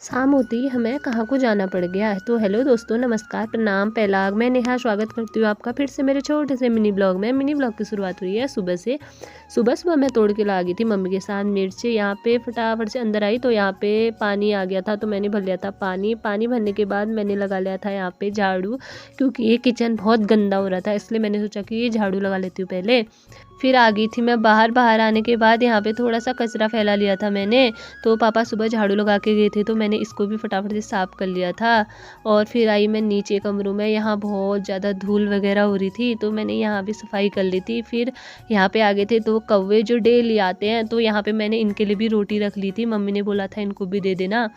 शाम होते ही हमें कहाँ को जाना पड़ गया है। तो हेलो दोस्तों, नमस्कार, प्रणाम, पहलाग। मैं नेहा स्वागत करती हूँ आपका फिर से मेरे छोटे से मिनी ब्लॉग में। मिनी ब्लॉग की शुरुआत हुई है सुबह से। सुबह मैं तोड़ के ला गई थी मम्मी के साथ मिर्च। यहाँ पे फटाफट से अंदर आई तो यहाँ पे पानी आ गया था, तो मैंने भर लिया था पानी भरने के बाद मैंने लगा लिया था यहाँ पे झाड़ू, क्योंकि ये किचन बहुत गंदा हो रहा था, इसलिए मैंने सोचा कि ये झाड़ू लगा लेती हूँ पहले। फिर आ गई थी मैं बाहर आने के बाद यहाँ पे थोड़ा सा कचरा फैला लिया था मैंने। तो पापा सुबह झाड़ू लगा के गए थे, तो मैंने इसको भी फटाफट से साफ़ कर लिया था। और फिर आई मैं नीचे कमरों में, यहाँ बहुत ज़्यादा धूल वगैरह हो रही थी, तो मैंने यहाँ भी सफाई कर ली थी। फिर यहाँ पे आ गए थे तो कौवे जो डेली आते हैं, तो यहाँ पे मैंने इनके लिए भी रोटी रख ली थी, मम्मी ने बोला था इनको भी दे देना।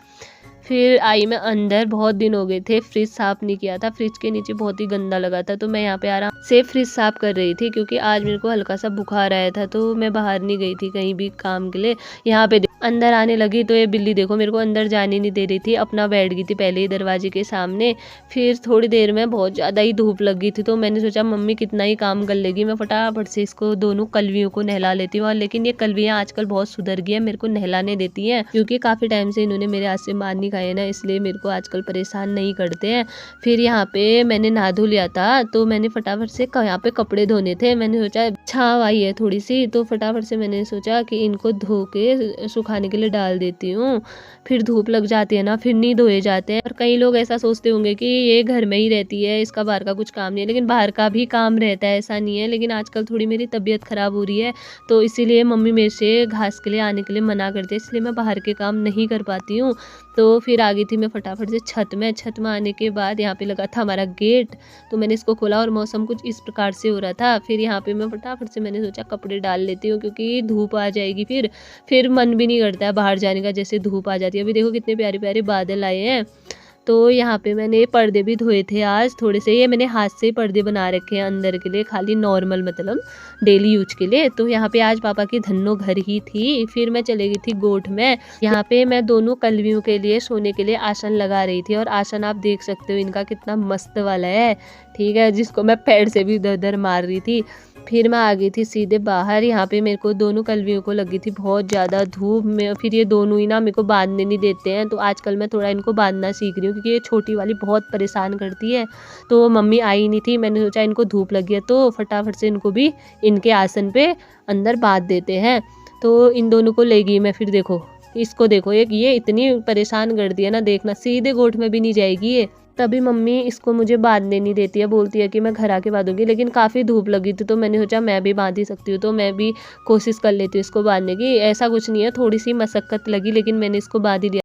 फिर आई मैं अंदर, बहुत दिन हो गए थे फ्रिज साफ़ नहीं किया था, फ्रिज के नीचे बहुत ही गंदा लगा था, तो मैं यहाँ पे आराम से फ्रिज साफ़ कर रही थी, क्योंकि आज मेरे को हल्का सा बुखार आया था, तो मैं बाहर नहीं गई थी कहीं भी काम के लिए। यहाँ पे अंदर आने लगी तो ये बिल्ली देखो मेरे को अंदर जाने नहीं दे रही थी, अपना बैठ गई थी पहले ही दरवाजे के सामने। फिर थोड़ी देर में बहुत ज़्यादा ही धूप लग गई थी, तो मैंने सोचा मम्मी कितना ही काम कर लेगी, मैं फटाफट से इसको दोनों कलवियों को नहला लेती हूँ। लेकिन ये कलवियाँ आजकल बहुत सुधर गई है, मेरे को नहलाने देती हैं, क्योंकि काफ़ी टाइम से इन्होंने मेरे हाथ से मार नहीं खाए ना, इसलिए मेरे को आजकल परेशान नहीं करते हैं। फिर यहाँ पे मैंने नहा धो लिया था, तो मैंने फटाफट से यहाँ पे कपड़े धोने थे, मैंने सोचा छाँव आई है थोड़ी सी, तो फटाफट से मैंने सोचा कि इनको धो के सुखाने के लिए डाल देती हूँ। फिर धूप लग जाती है ना, फिर नहीं धोए जाते हैं। और कई लोग ऐसा सोचते होंगे कि ये घर में ही रहती है, इसका बाहर का कुछ काम नहीं है, लेकिन बाहर का भी काम रहता है, ऐसा नहीं है। लेकिन आजकल थोड़ी मेरी तबीयत ख़राब हो रही है, तो इसीलिए मम्मी मेरे से घास के लिए आने के लिए मना करती है, इसलिए मैं बाहर के काम नहीं कर पाती हूँ। तो फिर आ गई थी मैं फटाफट से छत में आने के बाद यहाँ पे लगा था हमारा गेट, तो मैंने इसको खोला और मौसम कुछ इस प्रकार से हो रहा था। फिर यहाँ पे मैं फटाफट से मैंने सोचा कपड़े डाल लेती हूँ, क्योंकि धूप आ जाएगी, फिर मन भी नहीं करता है बाहर जाने का, जैसे धूप आ जाती है। अभी देखो कितने प्यारे प्यारे बादल आए हैं। तो यहाँ पे मैंने पर्दे भी धोए थे आज थोड़े से, ये मैंने हाथ से पर्दे बना रखे हैं अंदर के लिए, खाली नॉर्मल मतलब डेली यूज के लिए। तो यहाँ पे आज पापा की धन्नो घर ही थी। फिर मैं चली गई थी गोठ में, यहाँ पे मैं दोनों कलवियों के लिए सोने के लिए आसन लगा रही थी, और आसन आप देख सकते हो इनका कितना मस्त वाला है, ठीक है, जिसको मैं पैर से भी इधर उधर मार रही थी। फिर मैं आ गई थी सीधे बाहर, यहाँ पे मेरे को दोनों कलवियों को लगी थी बहुत ज़्यादा धूप में। फिर ये दोनों ही ना मेरे को बांधने नहीं देते हैं, तो आजकल मैं थोड़ा इनको बांधना सीख रही हूँ, क्योंकि ये छोटी वाली बहुत परेशान करती है। तो मम्मी आई नहीं थी, मैंने सोचा इनको धूप लगी है तो फटाफट से इनको भी इनके आसन पे अंदर बांध देते हैं। तो इन दोनों को ले गई मैं। फिर देखो इसको देखो, एक ये इतनी परेशान कर दी है ना, देखना सीधे गोठ में भी नहीं जाएगी ये। तभी मम्मी इसको मुझे बांधने नहीं देती है, बोलती है कि मैं घर आके बांधूंगी, लेकिन काफ़ी धूप लगी थी, तो मैंने सोचा मैं भी बांध ही सकती हूँ, तो मैं भी कोशिश कर लेती हूँ इसको बांधने की। ऐसा कुछ नहीं है, थोड़ी सी मशक्कत लगी, लेकिन मैंने इसको बांध ही लिया।